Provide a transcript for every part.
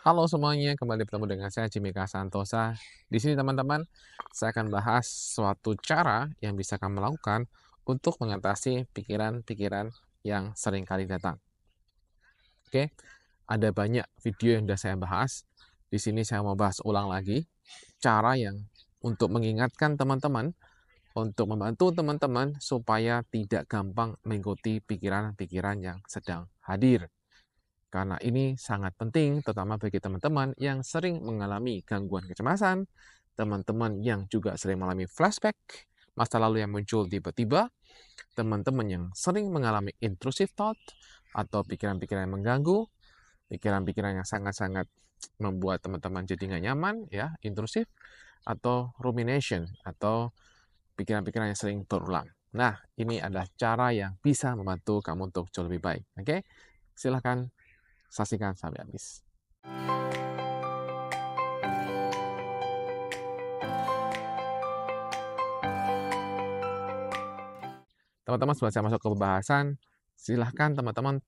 Halo semuanya, kembali bertemu dengan saya Jimmy Santosa. Di sini teman-teman, saya akan bahas suatu cara yang bisa kamu lakukan untuk mengatasi pikiran-pikiran yang sering kali datang. Oke, ada banyak video yang sudah saya bahas. Di sini saya mau bahas ulang lagi cara yang untuk mengingatkan teman-teman, untuk membantu teman-teman supaya tidak gampang mengikuti pikiran-pikiran yang sedang hadir. Karena ini sangat penting, terutama bagi teman-teman yang sering mengalami gangguan kecemasan, teman-teman yang juga sering mengalami flashback, masa lalu yang muncul tiba-tiba, teman-teman yang sering mengalami intrusive thought, atau pikiran-pikiran yang mengganggu, pikiran-pikiran yang sangat-sangat membuat teman-teman jadi nggak nyaman, ya, intrusif, atau rumination, atau pikiran-pikiran yang sering berulang. Nah, ini adalah cara yang bisa membantu kamu untuk jauh lebih baik. Oke, silahkan saksikan sampai habis. Teman-teman sebelum saya masuk ke pembahasan, silahkan teman-teman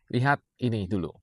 lihat ini dulu.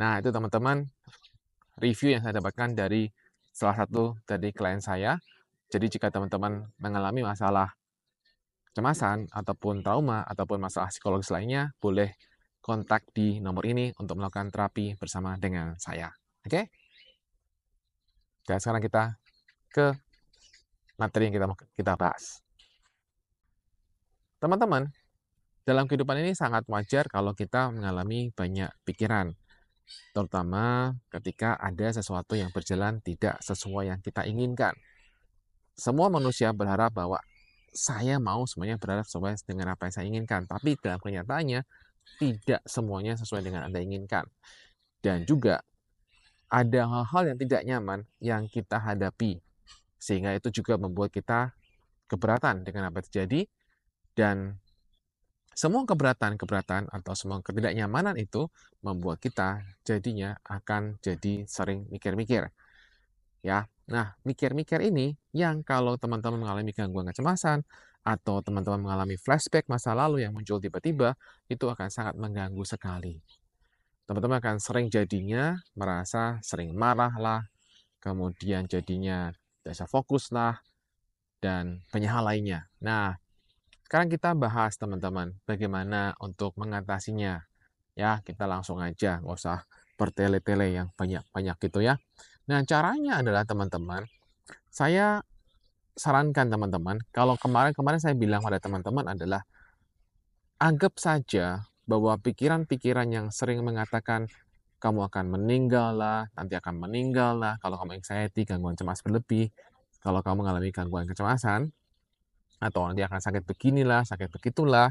Nah, itu teman-teman review yang saya dapatkan dari salah satu dari klien saya. Jadi jika teman-teman mengalami masalah kecemasan, ataupun trauma, ataupun masalah psikologis lainnya, boleh kontak di nomor ini untuk melakukan terapi bersama dengan saya. Oke? Dan sekarang kita ke materi yang kita bahas. Teman-teman, dalam kehidupan ini sangat wajar kalau kita mengalami banyak pikiran, terutama ketika ada sesuatu yang berjalan tidak sesuai yang kita inginkan. Semua manusia berharap bahwa saya mau semuanya berharap sesuai dengan apa yang saya inginkan, tapi dalam kenyataannya tidak semuanya sesuai dengan Anda inginkan. Dan juga ada hal-hal yang tidak nyaman yang kita hadapi, sehingga itu juga membuat kita keberatan dengan apa yang terjadi, dan semua keberatan atau semua ketidaknyamanan itu membuat kita jadinya akan jadi sering mikir-mikir. Ya, nah mikir-mikir ini yang kalau teman-teman mengalami gangguan kecemasan atau teman-teman mengalami flashback masa lalu yang muncul tiba-tiba, itu akan sangat mengganggu sekali. Teman-teman akan sering jadinya merasa sering marah lah, kemudian jadinya tidak bisa fokus lah, dan banyak hal lainnya. Nah, sekarang kita bahas teman-teman, bagaimana untuk mengatasinya. Ya, kita langsung aja, nggak usah bertele-tele yang banyak-banyak gitu ya. Nah, caranya adalah teman-teman, saya sarankan teman-teman, kalau kemarin-kemarin saya bilang pada teman-teman adalah, anggap saja bahwa pikiran-pikiran yang sering mengatakan, kamu akan meninggal lah, nanti akan meninggal lah, kalau kamu anxiety, gangguan cemas berlebih, kalau kamu mengalami gangguan kecemasan, atau nanti akan sakit beginilah, sakit begitulah,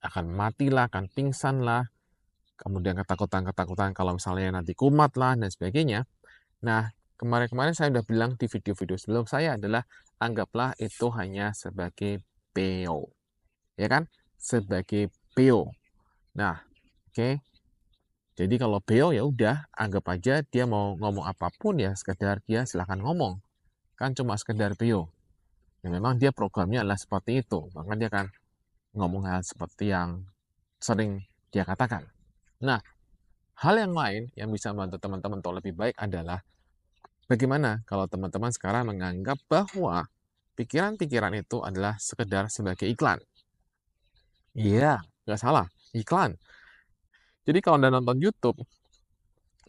akan matilah, akan pingsan lah, kemudian ketakutan-ketakutan kalau misalnya nanti kumat lah, dan sebagainya. Nah, kemarin-kemarin saya sudah bilang di video-video sebelum saya adalah, anggaplah itu hanya sebagai PO, ya kan? Sebagai PO. Nah, oke. Jadi kalau PO ya udah, anggap aja dia mau ngomong apapun ya sekedar dia silahkan ngomong. Kan cuma sekedar PO. Ya memang dia programnya adalah seperti itu, maka dia akan ngomong hal seperti yang sering dia katakan. Nah, hal yang lain yang bisa membantu teman-teman untuk lebih baik adalah, bagaimana kalau teman-teman sekarang menganggap bahwa pikiran-pikiran itu adalah sekedar sebagai iklan? Iya, nggak salah, iklan. Jadi kalau Anda nonton YouTube,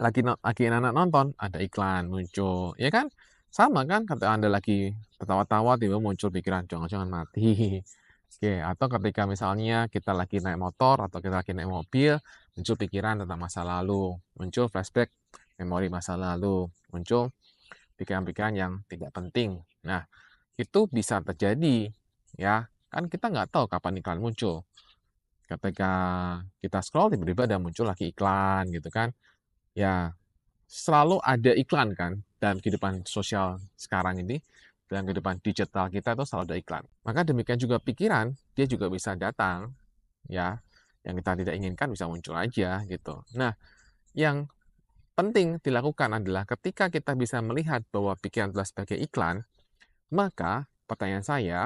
lagi anak nonton, ada iklan muncul, ya kan? Sama kan, kata Anda lagi tertawa-tawa, tiba muncul pikiran, jangan-jangan mati. Oke, atau ketika misalnya kita lagi naik motor atau kita lagi naik mobil, muncul pikiran tentang masa lalu, muncul flashback memori masa lalu, muncul pikiran-pikiran yang tidak penting. Nah, itu bisa terjadi, ya. Kan kita nggak tahu kapan iklan muncul. Ketika kita scroll, tiba-tiba ada muncul lagi iklan gitu kan. Ya, selalu ada iklan kan dalam kehidupan sosial sekarang ini, dalam kehidupan digital kita itu selalu ada iklan. Maka demikian juga pikiran, dia juga bisa datang, ya, yang kita tidak inginkan bisa muncul aja gitu. Nah, yang penting dilakukan adalah ketika kita bisa melihat bahwa pikiran adalah sebagai iklan, maka pertanyaan saya,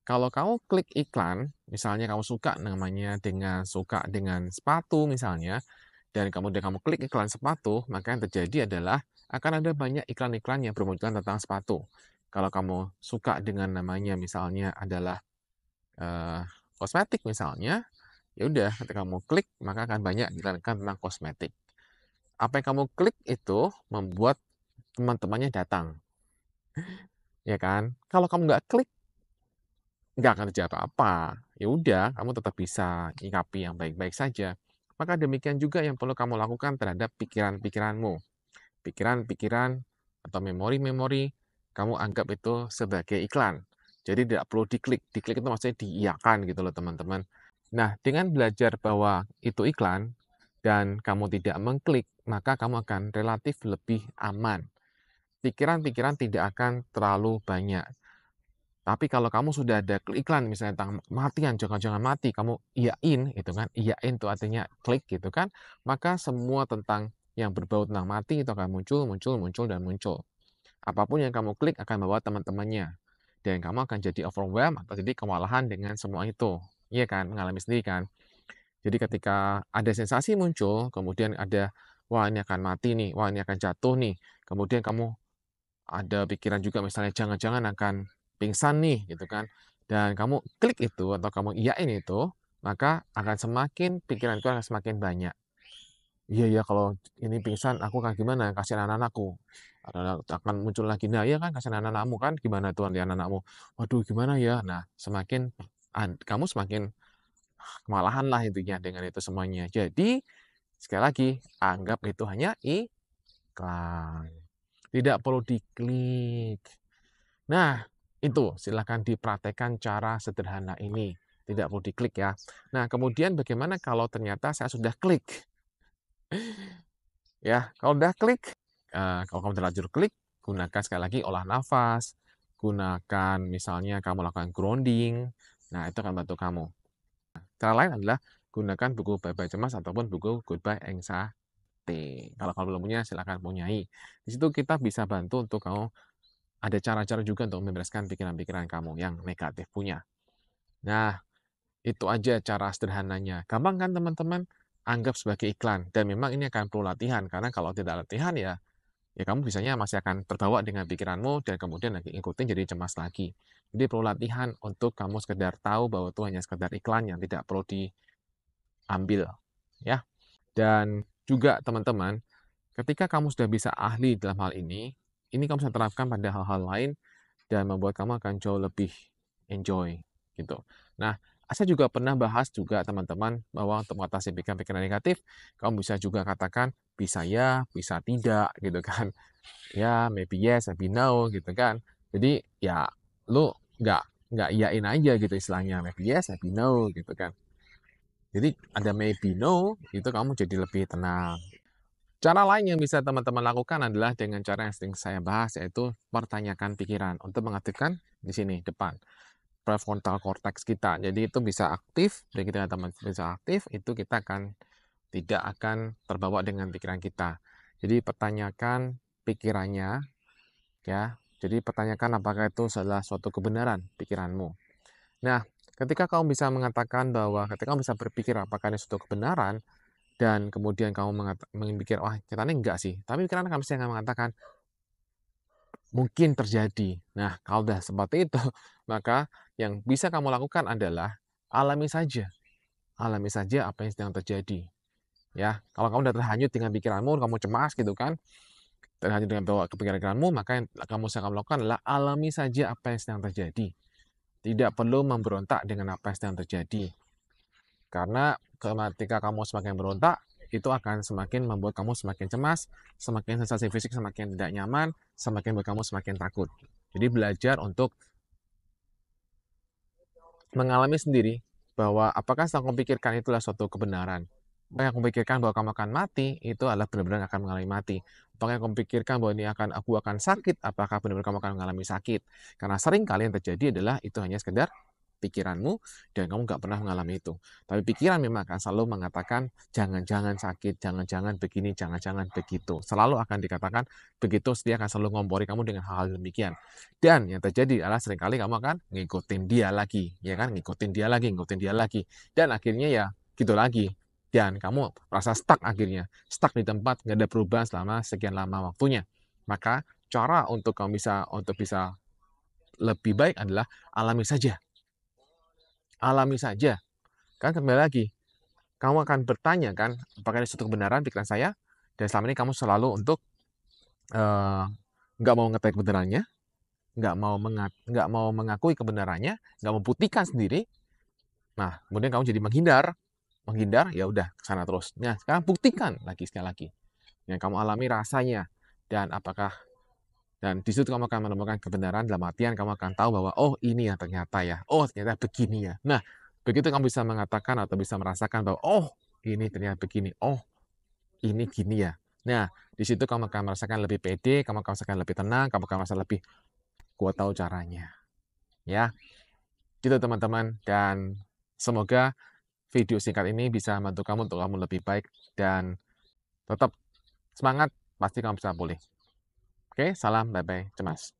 kalau kamu klik iklan, misalnya kamu suka dengan sepatu misalnya, dan kemudian kamu klik iklan sepatu, maka yang terjadi adalah akan ada banyak iklan-iklan yang bermunculan tentang sepatu. Kalau kamu suka dengan namanya misalnya adalah eh, kosmetik misalnya, ya udah ketika kamu klik maka akan banyak iklan-iklan tentang kosmetik. Apa yang kamu klik itu membuat teman-temannya datang, ya kan? Kalau kamu nggak klik, nggak akan terjadi apa-apa. Ya udah, kamu tetap bisa nyikapi yang baik-baik saja. Maka demikian juga yang perlu kamu lakukan terhadap pikiran-pikiranmu. Pikiran-pikiran atau memori-memori, kamu anggap itu sebagai iklan. Jadi tidak perlu diklik. Diklik itu maksudnya diiyakan gitu loh teman-teman. Nah, dengan belajar bahwa itu iklan dan kamu tidak mengklik, maka kamu akan relatif lebih aman. Pikiran-pikiran tidak akan terlalu banyak. Tapi kalau kamu sudah ada iklan misalnya tentang kematian, jangan-jangan mati, kamu iyain itu kan, iyain itu artinya klik gitu kan, maka semua tentang yang berbau tentang mati itu akan muncul, muncul, muncul, dan muncul. Apapun yang kamu klik akan bawa teman-temannya. Dan kamu akan jadi overwhelmed atau jadi kewalahan dengan semua itu. Iya kan, mengalami sendiri kan. Jadi ketika ada sensasi muncul, kemudian ada, wah ini akan mati nih, wah ini akan jatuh nih. Kemudian kamu ada pikiran juga misalnya jangan-jangan akan pingsan nih gitu kan. Dan kamu klik itu atau kamu iyain itu, maka akan semakin pikiran itu akan semakin banyak. Iya ya kalau ini pingsan aku akan gimana? Kasihan anak-anakku. Akan muncul lagi, nah iya kan kasihan anak-anakmu kan gimana tuh nanti anak-anakmu? Waduh gimana ya? Nah semakin kamu semakin kewalahan lah intinya dengan itu semuanya. Jadi sekali lagi anggap itu hanya iklan. Tidak perlu diklik. Nah, itu silahkan dipraktekkan cara sederhana ini. Tidak perlu diklik ya. Nah, kemudian bagaimana kalau ternyata saya sudah klik? Ya, kalau udah klik, kalau kamu terlanjur klik, gunakan sekali lagi olah nafas, gunakan misalnya kamu lakukan grounding. Nah, itu akan bantu kamu. Cara lain adalah gunakan buku Bye-Bye Cemas ataupun buku Goodbye Anxiety. Kalau kamu belum punya, silahkan punyai. Di situ kita bisa bantu untuk kamu ada cara-cara juga untuk membereskan pikiran-pikiran kamu yang negatif punya. Nah, itu aja cara sederhananya. Gampang kan teman-teman? Anggap sebagai iklan. Dan memang ini akan perlu latihan, karena kalau tidak latihan ya kamu bisanya masih akan terbawa dengan pikiranmu dan kemudian lagi ikutin jadi cemas lagi. Jadi perlu latihan untuk kamu sekedar tahu bahwa itu hanya sekedar iklan yang tidak perlu diambil. Ya. Dan juga teman-teman, ketika kamu sudah bisa ahli dalam hal ini kamu bisa terapkan pada hal-hal lain dan membuat kamu akan jauh lebih enjoy gitu. Nah, saya juga pernah bahas juga teman-teman bahwa untuk mengatasi pikiran-pikiran negatif, kamu bisa juga katakan bisa ya, bisa tidak gitu kan. Ya, maybe yes, maybe no gitu kan. Jadi ya lu nggak iyain aja gitu istilahnya, maybe yes, maybe no gitu kan. Jadi ada maybe no, itu kamu jadi lebih tenang. Cara lain yang bisa teman-teman lakukan adalah dengan cara yang sering saya bahas, yaitu pertanyakan pikiran untuk mengaktifkan di sini depan prefrontal cortex kita. Jadi itu bisa aktif, dan ketika teman bisa aktif, itu kita tidak akan terbawa dengan pikiran kita. Jadi pertanyakan pikirannya, ya. Jadi pertanyakan apakah itu adalah suatu kebenaran pikiranmu. Nah, ketika kamu bisa mengatakan bahwa ketika kamu bisa berpikir apakah ini suatu kebenaran, dan kemudian kamu memikir, wah kita ini enggak sih, tapi pikiran kamu pasti akan mengatakan, mungkin terjadi. Nah, kalau udah seperti itu, maka yang bisa kamu lakukan adalah alami saja. Alami saja apa yang sedang terjadi. Ya, kalau kamu udah terhanyut dengan pikiranmu, kamu cemas gitu kan, terhanyut dengan bawa kepikiran-pikiranmu, maka yang kamu bisa kamu lakukan adalah alami saja apa yang sedang terjadi. Tidak perlu memberontak dengan apa yang sedang terjadi. Karena ketika kamu semakin berontak, itu akan semakin membuat kamu semakin cemas, semakin sensasi fisik semakin tidak nyaman, semakin membuat kamu semakin takut. Jadi belajar untuk mengalami sendiri bahwa apakah yang kamu pikirkan itulah suatu kebenaran. Apa yang kamu pikirkan bahwa kamu akan mati, itu adalah benar-benar akan mengalami mati. Apakah yang kamu pikirkan bahwa aku akan sakit, apakah benar-benar kamu akan mengalami sakit. Karena sering kali yang terjadi adalah itu hanya sekedar pikiranmu dan kamu nggak pernah mengalami itu. Tapi pikiran memang akan selalu mengatakan jangan-jangan sakit, jangan-jangan begini, jangan-jangan begitu. Selalu akan dikatakan begitu, dia akan selalu ngompori kamu dengan hal-hal demikian. Dan yang terjadi adalah seringkali kamu akan ngikutin dia lagi, ya kan? Ngikutin dia lagi, ngikutin dia lagi. Dan akhirnya ya gitu lagi. Dan kamu merasa stuck akhirnya. Stuck di tempat, nggak ada perubahan selama sekian lama waktunya. Maka cara untuk kamu bisa lebih baik adalah alami saja. Alami saja. Kan kembali lagi, kamu akan bertanya kan, apakah ini suatu kebenaran pikiran saya? Dan selama ini kamu selalu untuk nggak mau mengetahui kebenarannya, nggak mau mengakui kebenarannya, nggak membuktikan sendiri. Nah, kemudian kamu jadi menghindar, ya udah ke sana terus. Nah, sekarang buktikan lagi sekali lagi. Yang kamu alami rasanya dan di situ kamu akan menemukan kebenaran dalam artian kamu akan tahu bahwa oh ini yang ternyata ya, oh ternyata begini ya. Nah, begitu kamu bisa mengatakan atau bisa merasakan bahwa oh ini ternyata begini, oh ini gini ya. Nah, di situ kamu akan merasakan lebih pede, kamu akan merasakan lebih tenang, kamu akan merasa lebih kuat tahu caranya. Ya, gitu teman-teman. Dan semoga video singkat ini bisa membantu untuk kamu lebih baik dan tetap semangat, pasti kamu bisa pulih. Oke, salam bye-bye cemas.